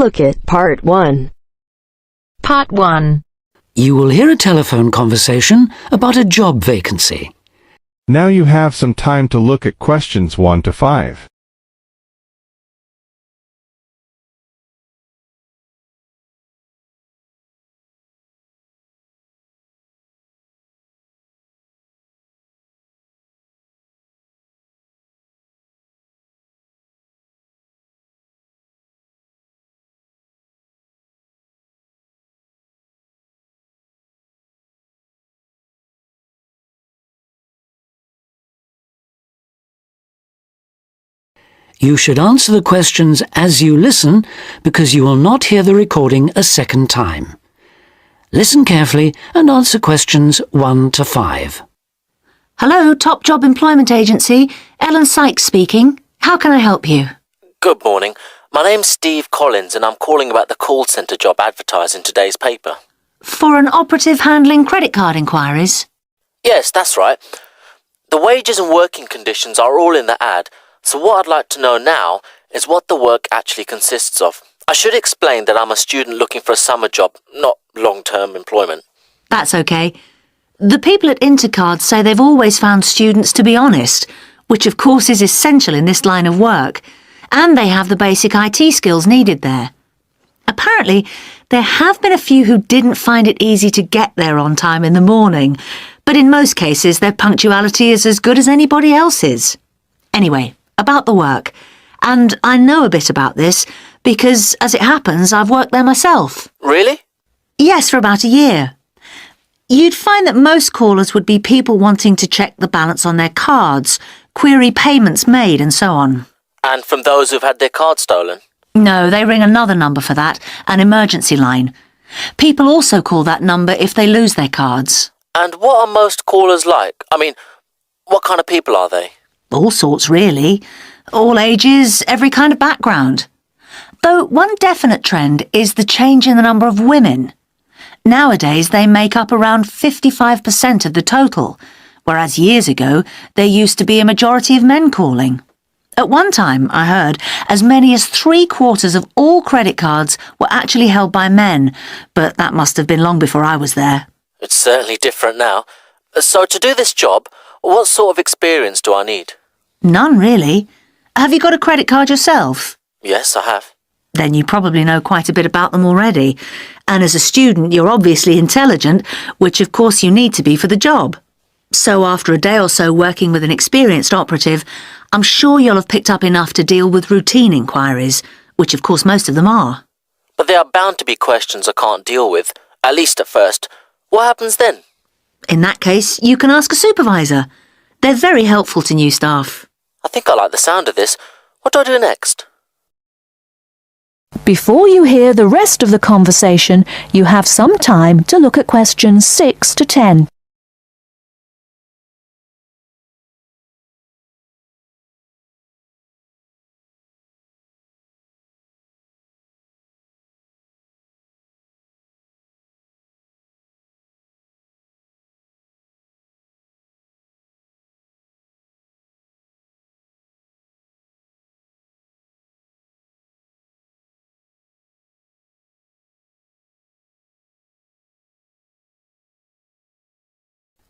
look at Part 1. Part 1. You will hear a telephone conversation about a job vacancy. Now you have some time to look at questions 1 to 5. You should answer the questions as you listen because you will not hear the recording a second time. Listen carefully and answer questions 1 to 5. Hello, Top Job Employment Agency. Ellen Sykes speaking. How can I help you? Good morning. My name's Steve Collins and I'm calling about the call centre job advertised in today's paper. For an operative handling credit card inquiries? Yes, that's right. The wages and working conditions are all in the ad, so what I'd like to know now is what the work actually consists of. I should explain that I'm a student looking for a summer job, not long-term employment. That's okay. The people at Intercard say they've always found students to be honest, which of course is essential in this line of work, and they have the basic IT skills needed there. Apparently, there have been a few who didn't find it easy to get there on time in the morning, but in most cases their punctuality is as good as anybody else's. Anyway, about the work, and I know a bit about this because, as it happens, I've worked there myself. Really? Yes, for about a year. You'd find that most callers would be people wanting to check the balance on their cards, query payments made and so on. And from those who've had their card stolen? No, they ring another number for that, an emergency line. People also call that number if they lose their cards. And what are most callers like? I mean, what kind of people are they? All sorts, really. All ages, every kind of background. Though one definite trend is the change in the number of women. Nowadays, they make up around 55% of the total, whereas years ago, there used to be a majority of men calling. At one time, I heard, as many as 3/4 of all credit cards were actually held by men, but that must have been long before I was there. It's certainly different now. So to do this job, what sort of experience do I need? None, really. Have you got a credit card yourself? Yes, I have. Then you probably know quite a bit about them already. And as a student, you're obviously intelligent, which of course you need to be for the job. So after a day or so working with an experienced operative, I'm sure you'll have picked up enough to deal with routine inquiries, which of course most of them are. But there are bound to be questions I can't deal with, at least at first. What happens then? In that case, you can ask a supervisor. They're very helpful to new staff. I think I like the sound of this. What do I do next? Before you hear the rest of the conversation, you have some time to look at questions 6 to 10.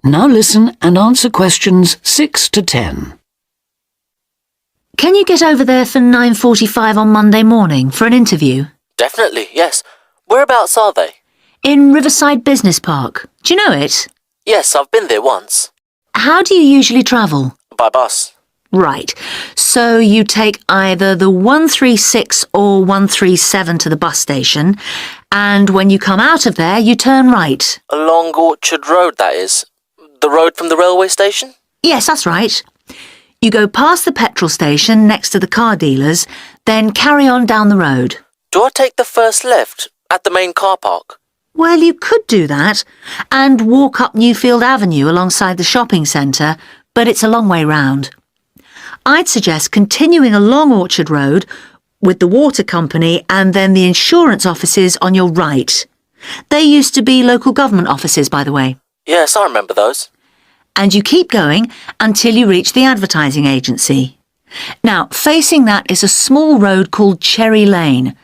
Now listen and answer questions 6 to 10. Can you get over there for 9:45 on Monday morning for an interview? Definitely, yes. Whereabouts are they? In Riverside Business Park. Do you know it? Yes, I've been there once. How do you usually travel? By bus. Right. So you take either the 136 or 137 to the bus station, and when you come out of there, you turn right. Along Orchard Road, that is. The road from the railway station? Yes, that's right. You go past the petrol station next to the car dealers, then carry on down the road. Do I take the first left at the main car park? Well, you could do that, and walk up Newfield Avenue alongside the shopping centre, but it's a long way round. I'd suggest continuing along Orchard Road with the water company and then the insurance offices on your right. They used to be local government offices, by the way. Yes, I remember those. And you keep going until you reach the advertising agency. Now, facing that is a small road called Cherry Lane.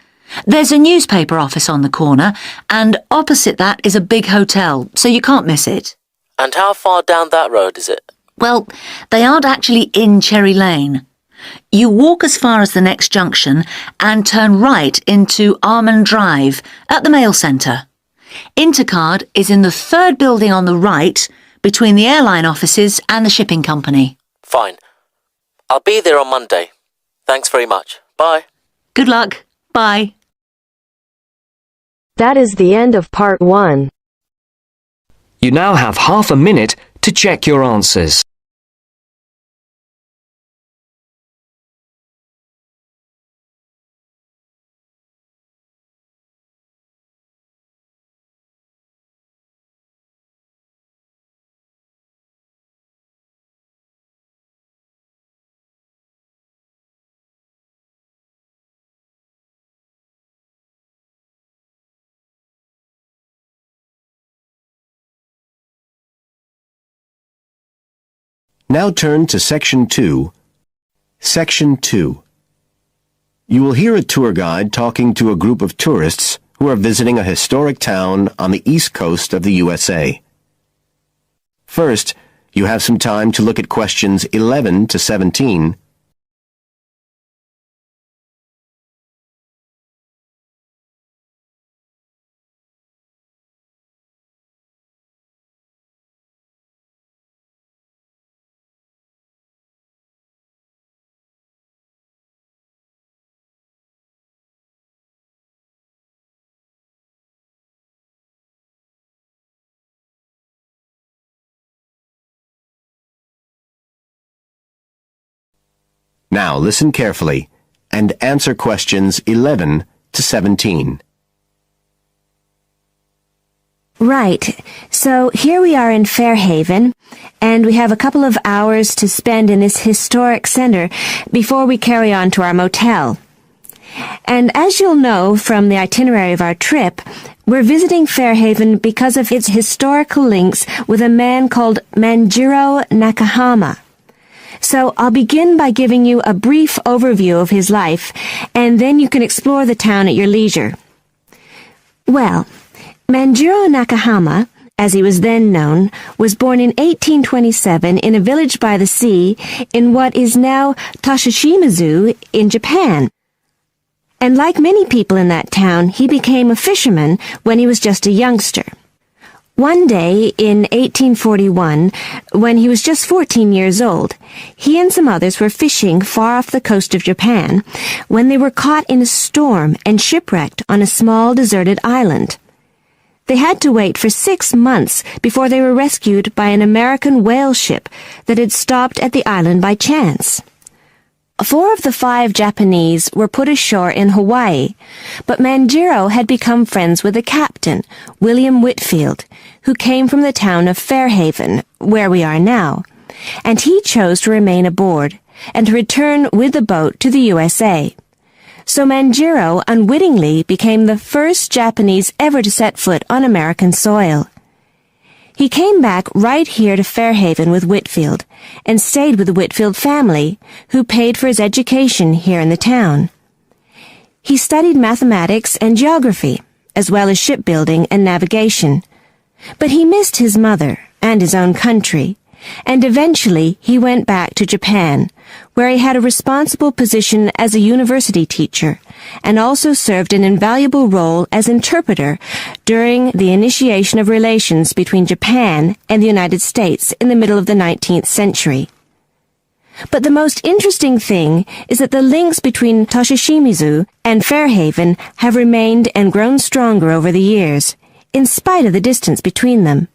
There's a newspaper office on the corner, and opposite that is a big hotel, so you can't miss it. And how far down that road is it? Well, they aren't actually in Cherry Lane. You walk as far as the next junction and turn right into Almond Drive at the mail centre. Intercard is in the third building on the right, between the airline offices and the shipping company. Fine. I'll be there on Monday. Thanks very much. Bye. Good luck. Bye. That is the end of part 1. You now have half a minute to check your answers. Now turn to Section 2. Section 2. You will hear a tour guide talking to a group of tourists who are visiting a historic town on the east coast of the USA. First, you have some time to look at questions 11 to 17. Now listen carefully and answer questions 11 to 17. Right, so here we are in Fairhaven, and we have a couple of hours to spend in this historic center before we carry on to our motel. And as you'll know from the itinerary of our trip, we're visiting Fairhaven because of its historical links with a man called Manjiro Nakahama. So I'll begin by giving you a brief overview of his life, and then you can explore the town at your leisure. Well, Manjiro Nakahama, as he was then known, was born in 1827 in a village by the sea in what is now Toshishimizu in Japan. And like many people in that town, he became a fisherman when he was just a youngster. One day in 1841, when he was just 14 years old, he and some others were fishing far off the coast of Japan when they were caught in a storm and shipwrecked on a small deserted island. They had to wait for 6 months before they were rescued by an American whale ship that had stopped at the island by chance. 4 of the 5 Japanese were put ashore in Hawaii, but Manjiro had become friends with the captain, William Whitfield, who came from the town of Fairhaven, where we are now, and he chose to remain aboard and to return with the boat to the USA. So Manjiro unwittingly became the first Japanese ever to set foot on American soil. He came back right here to Fairhaven with Whitfield and stayed with the Whitfield family, who paid for his education here in the town. He studied mathematics and geography, as well as shipbuilding and navigation. But he missed his mother and his own country, and eventually he went back to Japan, where he had a responsible position as a university teacher, and also served an invaluable role as interpreter during the initiation of relations between Japan and the United States in the middle of the 19th century. But the most interesting thing is that the links between Toshishimizu and Fairhaven have remained and grown stronger over the years, in spite of the distance between them.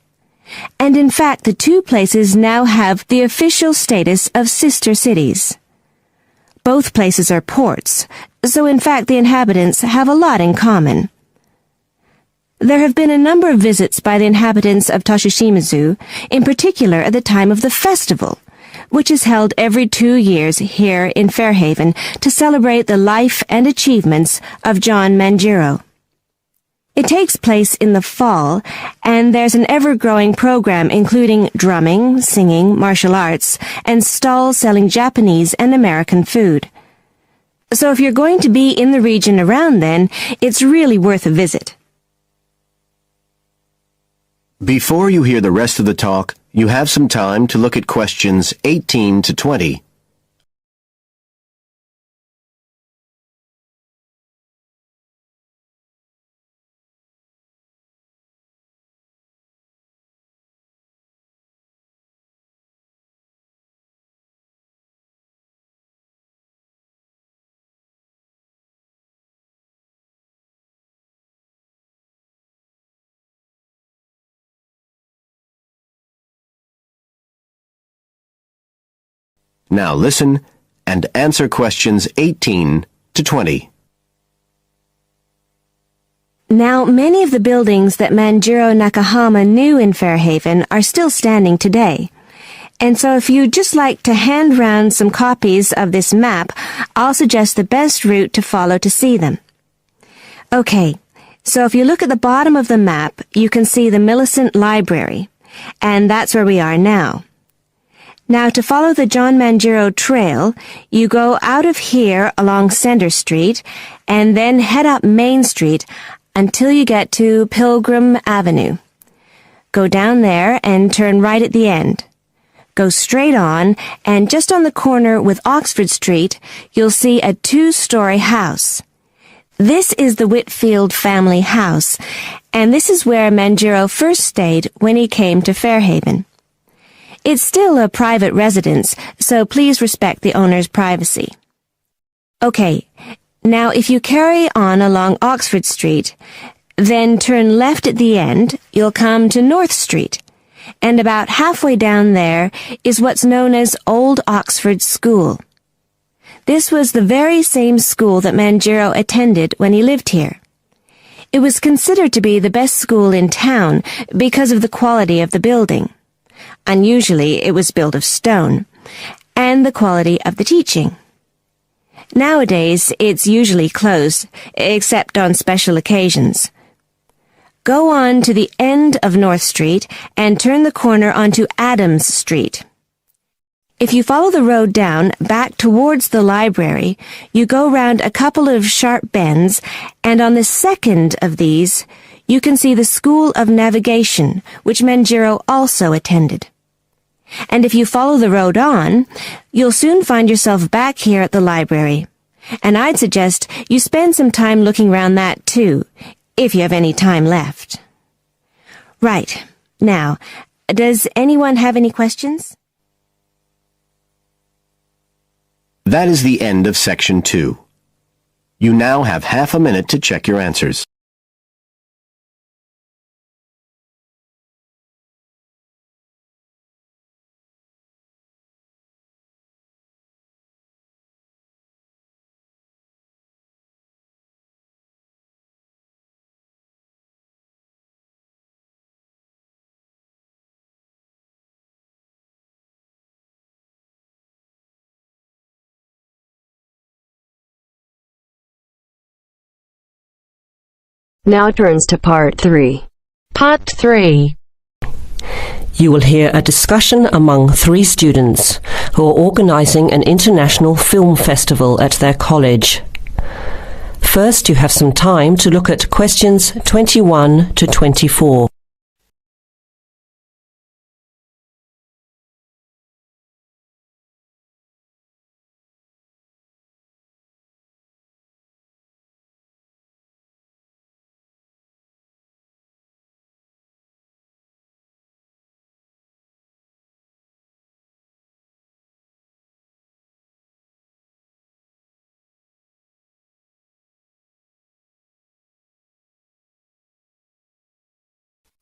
And in fact, the two places now have the official status of sister cities. Both places are ports, so in fact the inhabitants have a lot in common. There have been a number of visits by the inhabitants of Toshishimizu, in particular at the time of the festival, which is held every 2 years here in Fairhaven to celebrate the life and achievements of John Manjiro. It takes place in the fall, and there's an ever-growing program including drumming, singing, martial arts, and stalls selling Japanese and American food. So if you're going to be in the region around then, it's really worth a visit. Before you hear the rest of the talk, you have some time to look at questions 18 to 20. Now listen and answer questions 18 to 20. Now, many of the buildings that Manjiro Nakahama knew in Fairhaven are still standing today. And so if you'd just like to hand round some copies of this map, I'll suggest the best route to follow to see them. Okay, so if you look at the bottom of the map, you can see the Millicent Library, and that's where we are now. Now, to follow the John Manjiro Trail, you go out of here along Center Street and then head up Main Street until you get to Pilgrim Avenue. Go down there and turn right at the end. Go straight on, and just on the corner with Oxford Street, you'll see a 2-story house. This is the Whitfield family house, and this is where Manjiro first stayed when he came to Fairhaven. It's still a private residence, so please respect the owner's privacy. Okay, now if you carry on along Oxford Street, then turn left at the end, you'll come to North Street, and about halfway down there is what's known as Old Oxford School. This was the very same school that Manjiro attended when he lived here. It was considered to be the best school in town because of the quality of the building. Unusually, it was built of stone, and the quality of the teaching. Nowadays, it's usually closed, except on special occasions. Go on to the end of North Street and turn the corner onto Adams Street. If you follow the road down back towards the library, you go round a couple of sharp bends, and on the second of these, you can see the School of Navigation, which Manjiro also attended. And if you follow the road on, you'll soon find yourself back here at the library. And I'd suggest you spend some time looking round that too, if you have any time left. Right. Now, does anyone have any questions? That is the end of section 2. You now have half a minute to check your answers. Now turns to Part 3. Part 3. You will hear a discussion among 3 students who are organising an international film festival at their college. First, you have some time to look at questions 21 to 24.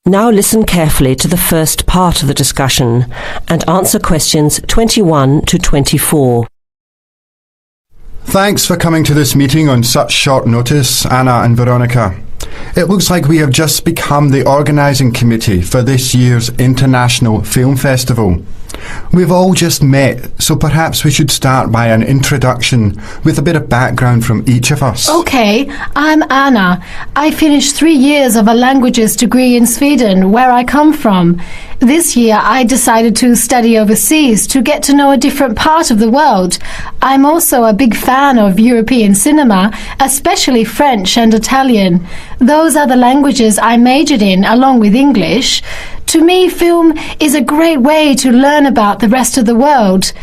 Now listen carefully to the first part of the discussion and answer questions 21 to 24. Thanks for coming to this meeting on such short notice, Anna and Veronica. It looks like we have just become the organising committee for this year's International Film Festival. We've all just met, so perhaps we should start by an introduction with a bit of background from each of us. Okay, I'm Anna. I finished 3 years of a languages degree in Sweden, where I come from. This year I decided to study overseas to get to know a different part of the world. I'm also a big fan of European cinema, especially French and Italian. Those are the languages I majored in along with English. To me, film is a great way to learn about the rest of the world.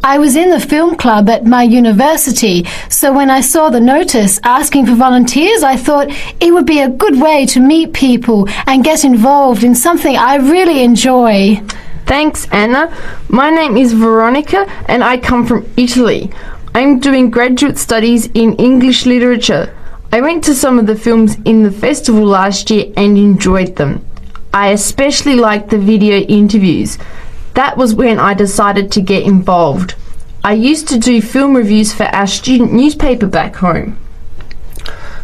I was in the film club at my university, so when I saw the notice asking for volunteers, I thought it would be a good way to meet people and get involved in something I really enjoy. Thanks, Anna. My name is Veronica and I come from Italy. I'm doing graduate studies in English literature. I went to some of the films in the festival last year and enjoyed them. I especially liked the video interviews. That was when I decided to get involved. I used to do film reviews for our student newspaper back home.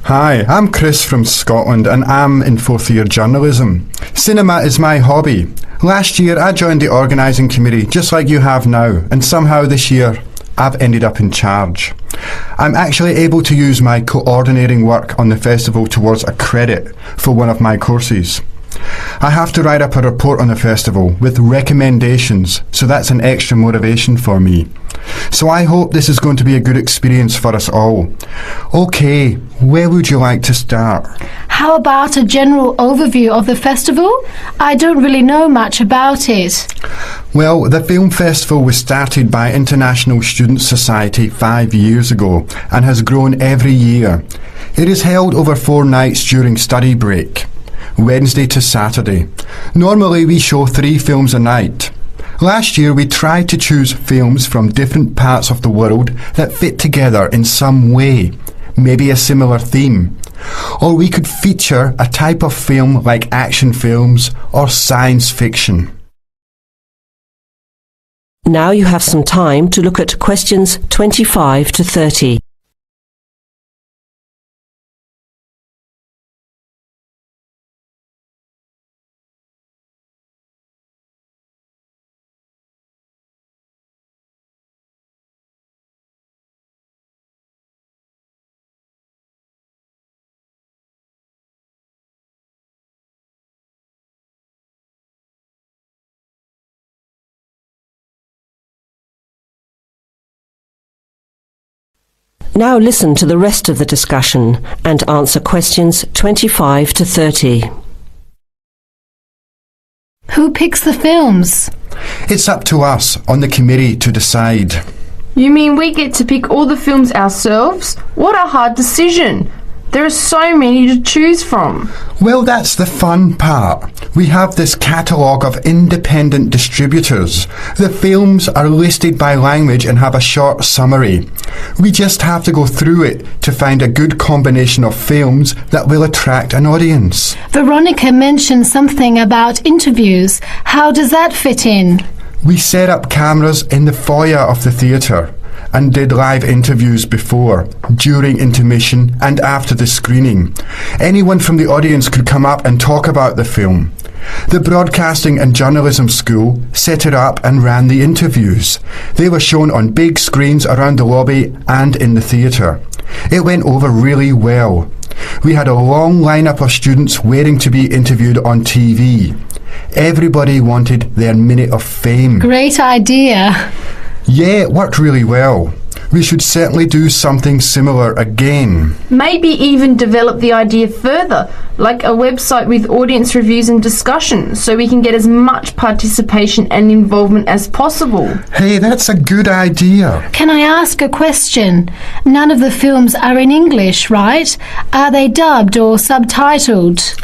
Hi, I'm Chris from Scotland and I'm in 4th year journalism. Cinema is my hobby. Last year I joined the organising committee just like you have now, and somehow this year I've ended up in charge. I'm actually able to use my coordinating work on the festival towards a credit for one of my courses. I have to write up a report on the festival with recommendations, so that's an extra motivation for me. So I hope this is going to be a good experience for us all. Okay, where would you like to start? How about a general overview of the festival? I don't really know much about it. Well, the film festival was started by International Student Society 5 years ago and has grown every year. It is held over 4 nights during study break, Wednesday to Saturday. Normally we show 3 films a night. Last year we tried to choose films from different parts of the world that fit together in some way, maybe a similar theme. Or we could feature a type of film like action films or science fiction. Now you have some time to look at questions 25 to 30. Now listen to the rest of the discussion and answer questions 25 to 30. Who picks the films? It's up to us on the committee to decide. You mean we get to pick all the films ourselves? What a hard decision. There are so many to choose from. Well, that's the fun part. We have this catalogue of independent distributors. The films are listed by language and have a short summary. We just have to go through it to find a good combination of films that will attract an audience. Veronica mentioned something about interviews. How does that fit in? We set up cameras in the foyer of the theatre and did live interviews before, during intermission and after the screening. Anyone from the audience could come up and talk about the film. The Broadcasting and Journalism School set it up and ran the interviews. They were shown on big screens around the lobby and in the theatre. It went over really well. We had a long lineup of students waiting to be interviewed on TV. Everybody wanted their minute of fame. Great idea. Yeah, it worked really well. We should certainly do something similar again. Maybe even develop the idea further, like a website with audience reviews and discussion, so we can get as much participation and involvement as possible. Hey, that's a good idea. Can I ask a question? None of the films are in English, right? Are they dubbed or subtitled?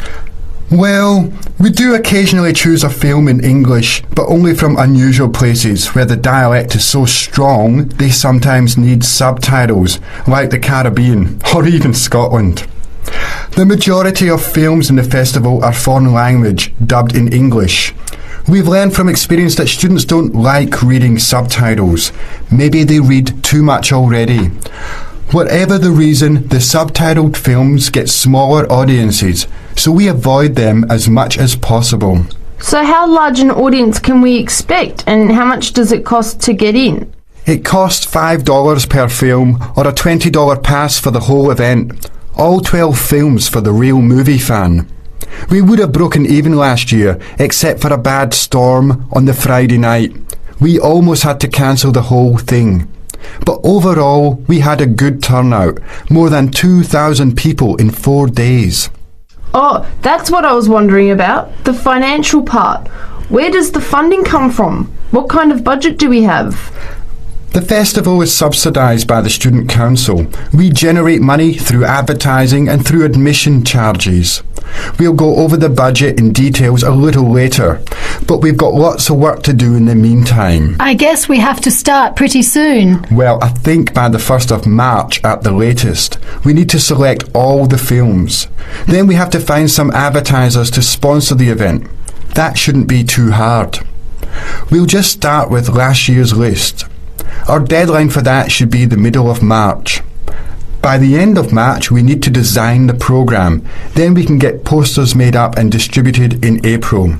Well, we do occasionally choose a film in English, but only from unusual places where the dialect is so strong they sometimes need subtitles, like the Caribbean or even Scotland. The majority of films in the festival are foreign language, dubbed in English. We've learned from experience that students don't like reading subtitles. Maybe they read too much already. Whatever the reason, the subtitled films get smaller audiences, so we avoid them as much as possible. So how large an audience can we expect, and how much does it cost to get in? It costs $5 per film or a $20 pass for the whole event. All 12 films for the real movie fan. We would have broken even last year, except for a bad storm on the Friday night. We almost had to cancel the whole thing. But overall, we had a good turnout. More than 2,000 people in 4 days. Oh, that's what I was wondering about. The financial part. Where does the funding come from? What kind of budget do we have? The festival is subsidised by the Student Council. We generate money through advertising and through admission charges. We'll go over the budget in details a little later, but we've got lots of work to do in the meantime. I guess we have to start pretty soon. Well, I think by the 1st of March at the latest. We need to select all the films. Then we have to find some advertisers to sponsor the event. That shouldn't be too hard. We'll just start with last year's list. Our deadline for that should be the middle of March. By the end of March, we need to design the programme. Then we can get posters made up and distributed in April.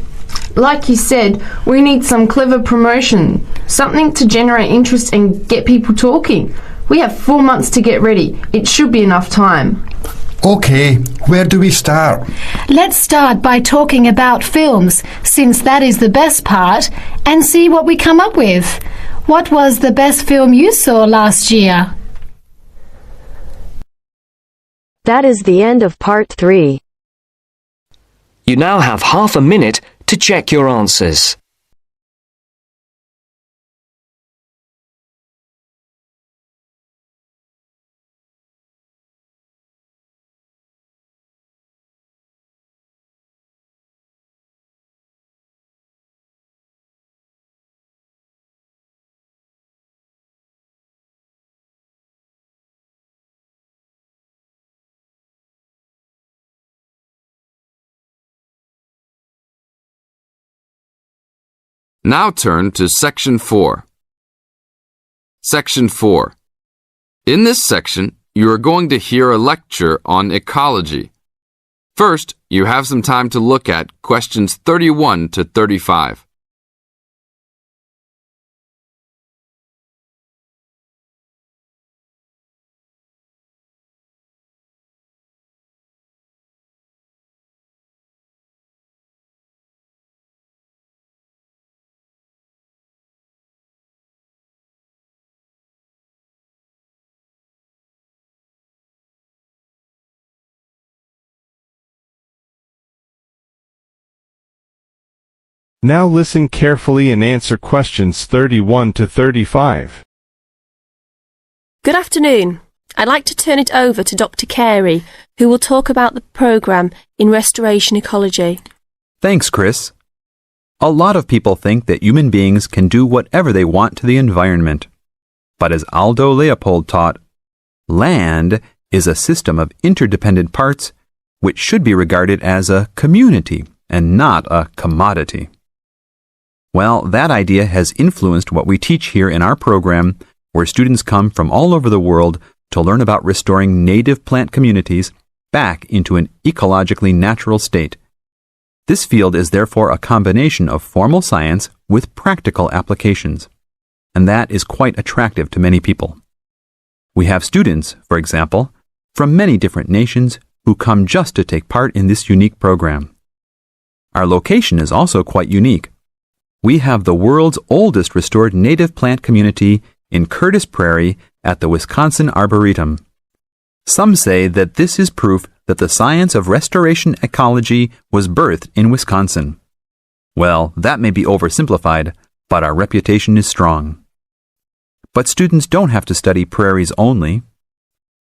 Like you said, we need some clever promotion, something to generate interest and get people talking. We have 4 months to get ready. It should be enough time. OK, where do we start? Let's start by talking about films, since that is the best part, and see what we come up with. What was the best film you saw last year? That is the end of part 3. You now have half a minute to check your answers. Now turn to Section 4. Section 4. In this section, you are going to hear a lecture on ecology. First, you have some time to look at questions 31 to 35. Now listen carefully and answer questions 31 to 35. Good afternoon. I'd like to turn it over to Dr. Carey, who will talk about the programme in restoration ecology. Thanks, Chris. A lot of people think that human beings can do whatever they want to the environment. But as Aldo Leopold taught, land is a system of interdependent parts which should be regarded as a community and not a commodity. Well, that idea has influenced what we teach here in our program, where students come from all over the world to learn about restoring native plant communities back into an ecologically natural state. This field is therefore a combination of formal science with practical applications, and that is quite attractive to many people. We have students, for example, from many different nations who come just to take part in this unique program. Our location is also quite unique. We have the world's oldest restored native plant community in Curtis Prairie at the Wisconsin Arboretum. Some say that this is proof that the science of restoration ecology was birthed in Wisconsin. Well, that may be oversimplified, but our reputation is strong. But students don't have to study prairies only.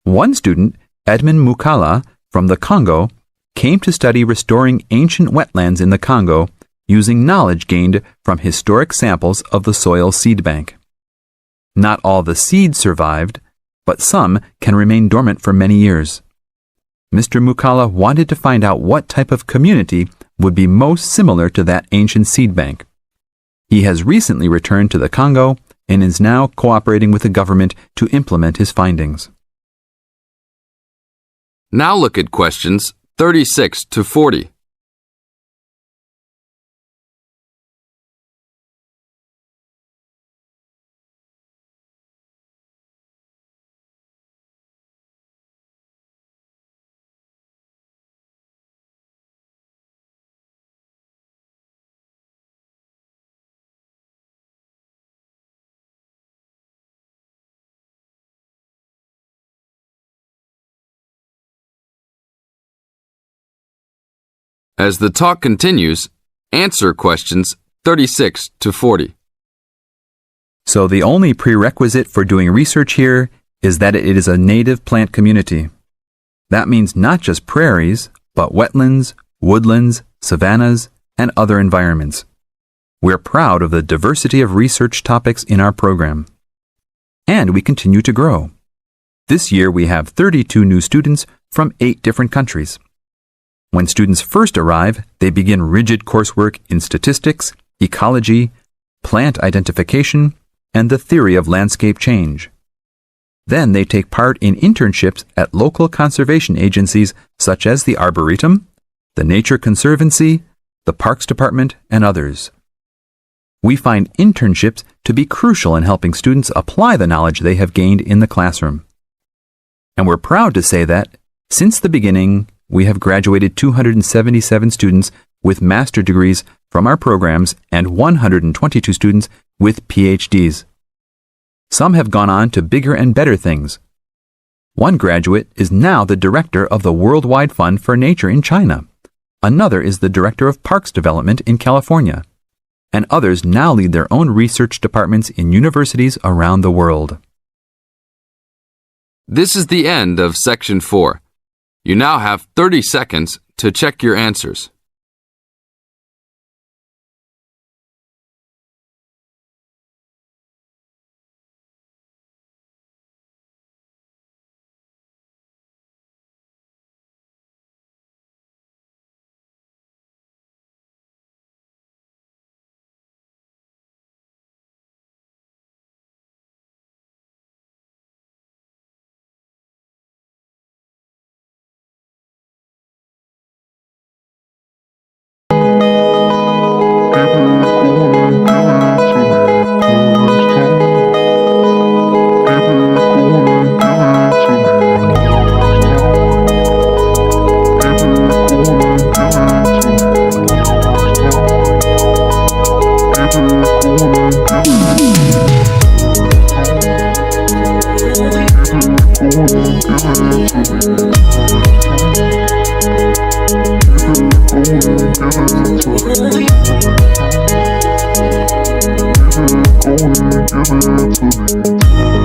One student, Edmund Mukala from the Congo, came to study restoring ancient wetlands in the Congo using knowledge gained from historic samples of the soil seed bank. Not all the seeds survived, but some can remain dormant for many years. Mr. Mukala wanted to find out what type of community would be most similar to that ancient seed bank. He has recently returned to the Congo and is now cooperating with the government to implement his findings. Now look at questions 36 to 40. As the talk continues, answer questions 36 to 40. So the only prerequisite for doing research here is that it is a native plant community. That means not just prairies, but wetlands, woodlands, savannas, and other environments. We're proud of the diversity of research topics in our program. And we continue to grow. This year we have 32 new students from 8 different countries. When students first arrive, they begin rigid coursework in statistics, ecology, plant identification, and the theory of landscape change. Then they take part in internships at local conservation agencies such as the Arboretum, the Nature Conservancy, the Parks Department, and others. We find internships to be crucial in helping students apply the knowledge they have gained in the classroom. And we're proud to say that, since the beginning, we have graduated 277 students with master degrees from our programs and 122 students with PhDs. Some have gone on to bigger and better things. One graduate is now the director of the Worldwide Fund for Nature in China. Another is the director of Parks Development in California. And others now lead their own research departments in universities around the world. This is the end of Section 4. You now have 30 seconds to check your answers. Give it to me.